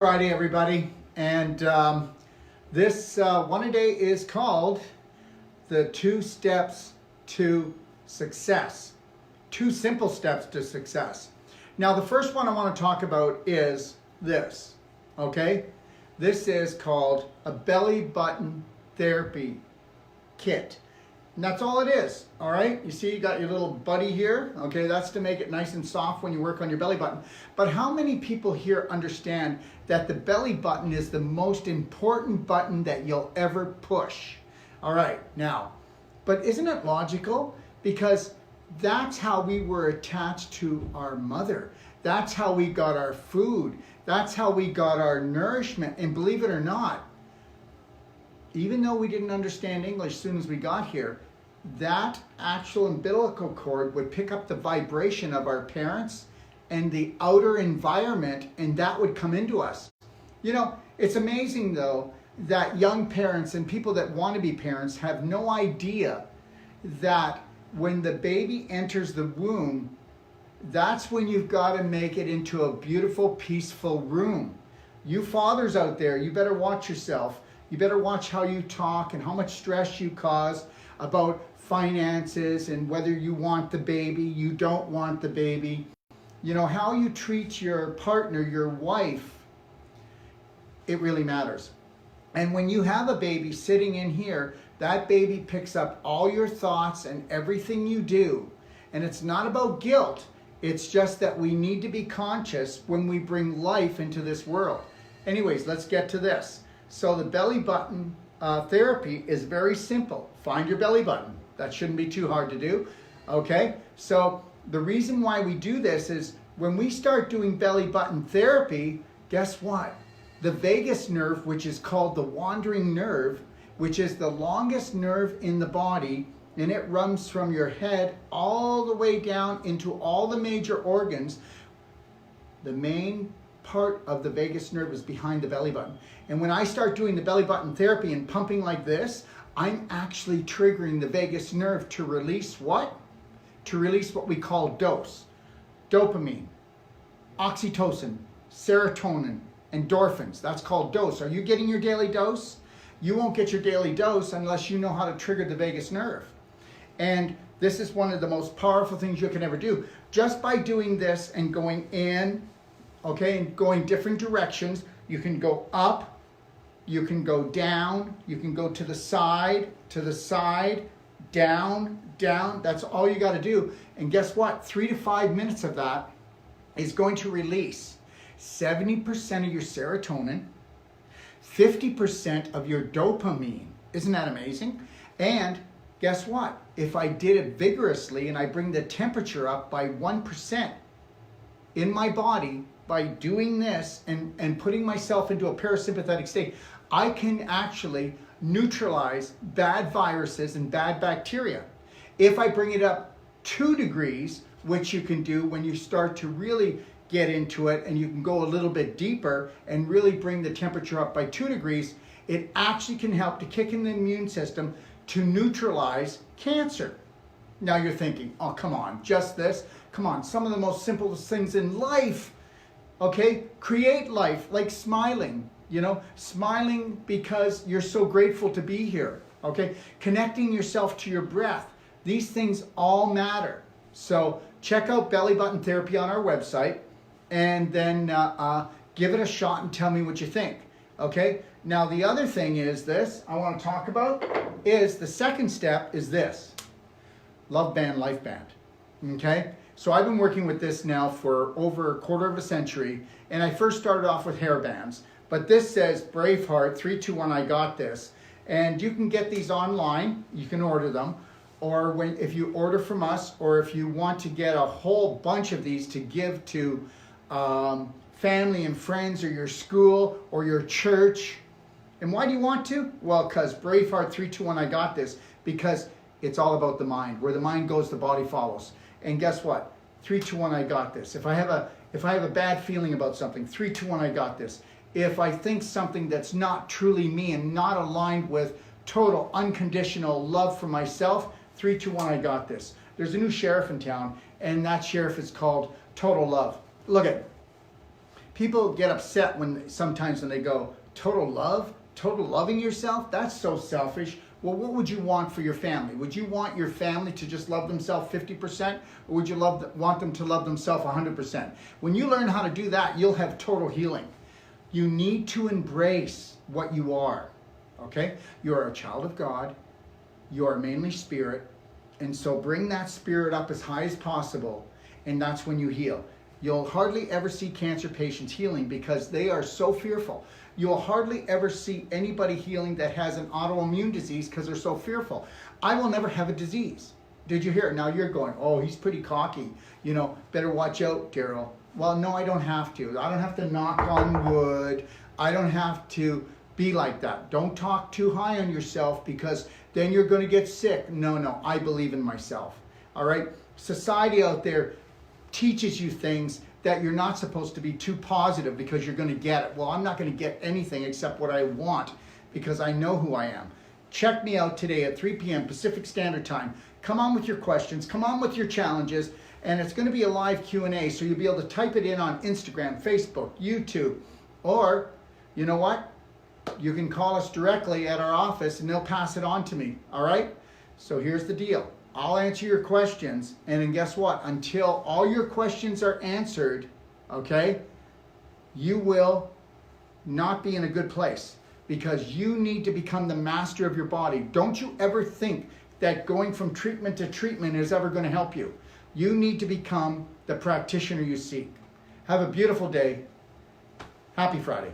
Friday, everybody, and this one-a-day is called the 2 steps to success. 2 simple steps to success. Now, the first one I want to talk about is this, okay? This is called a belly button therapy kit. And that's all it is, all right? You see, you got your little buddy here, okay? That's to make it nice and soft when you work on your belly button. But how many people here understand that the belly button is the most important button that you'll ever push? All right, now, but isn't it logical? Because that's how we were attached to our mother. That's how we got our food. That's how we got our nourishment. And believe it or not, even though we didn't understand English as soon as we got here, that actual umbilical cord would pick up the vibration of our parents and the outer environment, and that would come into us. You know, it's amazing though that young parents and people that want to be parents have no idea that when the baby enters the womb, that's when you've got to make it into a beautiful, peaceful room. You fathers out there, you better watch yourself. You better watch how you talk and how much stress you cause about finances and whether you want the baby, you don't want the baby. You know, how you treat your partner, your wife, it really matters. And when you have a baby sitting in here, that baby picks up all your thoughts and everything you do. And it's not about guilt. It's just that we need to be conscious when we bring life into this world. Anyways, let's get to this. So the belly button therapy is very simple. Find your belly button. That shouldn't be too hard to do. Okay, so the reason why we do this is when we start doing belly button therapy, guess what? The vagus nerve, which is called the wandering nerve, which is the longest nerve in the body, and it runs from your head all the way down into all the major organs. The main part of the vagus nerve is behind the belly button. And when I start doing the belly button therapy and pumping like this, I'm actually triggering the vagus nerve to release what? To release what we call dose. Dopamine, oxytocin, serotonin, endorphins. That's called dose. Are you getting your daily dose? You won't get your daily dose unless you know how to trigger the vagus nerve. And this is one of the most powerful things you can ever do. Just by doing this and going in, okay, and going different directions, you can go up, you can go down, you can go to the side, down, down. That's all you got to do. And guess what? 3 to 5 minutes of that is going to release 70% of your serotonin, 50% of your dopamine. Isn't that amazing? And guess what? If I did it vigorously and I bring the temperature up by 1% in my body by doing this and putting myself into a parasympathetic state, I can actually neutralize bad viruses and bad bacteria. If I bring it up 2 degrees, which you can do when you start to really get into it, and you can go a little bit deeper and really bring the temperature up by 2 degrees, it actually can help to kick in the immune system to neutralize cancer. Now you're thinking, oh, come on, just this? Come on, some of the most simplest things in life, okay? Create life, like smiling, you know? Smiling because you're so grateful to be here, okay? Connecting yourself to your breath. These things all matter. So check out belly button therapy on our website, and then give it a shot and tell me what you think, okay? Now the other thing is this, I want to talk about, is the second step is this. Love Band, Life Band, okay? So I've been working with this now for over a quarter of a century, and I first started off with hair bands, but this says Braveheart, 3, 2, 1, I got this. And you can get these online, you can order them, or if you order from us, or if you want to get a whole bunch of these to give to family and friends, or your school, or your church. And why do you want to? Well, because Braveheart, 3, 2, 1, I got this, because it's all about the mind. Where the mind goes, the body follows. And guess what? 3, 2, 1, I got this. If I have a bad feeling about something, 3, 2, 1, I got this. If I think something that's not truly me and not aligned with total unconditional love for myself, 3, 2, 1, I got this. There's a new sheriff in town, and that sheriff is called Total Love. Look at People get upset sometimes when they go, total loving yourself? That's so selfish. Well, what would you want for your family? Would you want your family to just love themselves 50%? Or would you want them to love themselves 100%? When you learn how to do that, you'll have total healing. You need to embrace what you are, okay? You're a child of God. You're mainly spirit. And so bring that spirit up as high as possible, and that's when you heal. You'll hardly ever see cancer patients healing because they are so fearful. You'll hardly ever see anybody healing that has an autoimmune disease because they're so fearful. I will never have a disease. Did you hear it? Now you're going, oh, he's pretty cocky. You know, better watch out, Daryl. Well, no, I don't have to. I don't have to knock on wood. I don't have to be like that. Don't talk too high on yourself because then you're going to get sick. No, I believe in myself. All right? Society out there teaches you things that you're not supposed to be too positive because you're going to get it. Well, I'm not going to get anything except what I want because I know who I am. Check me out today at 3 p.m. Pacific Standard Time. Come on with your questions. Come on with your challenges. And it's going to be a live Q&A, so you'll be able to type it in on Instagram, Facebook, YouTube. Or, you know what? You can call us directly at our office and they'll pass it on to me. All right? So here's the deal. I'll answer your questions, and then guess what? Until all your questions are answered, okay, you will not be in a good place because you need to become the master of your body. Don't you ever think that going from treatment to treatment is ever going to help you. You need to become the practitioner you seek. Have a beautiful day. Happy Friday.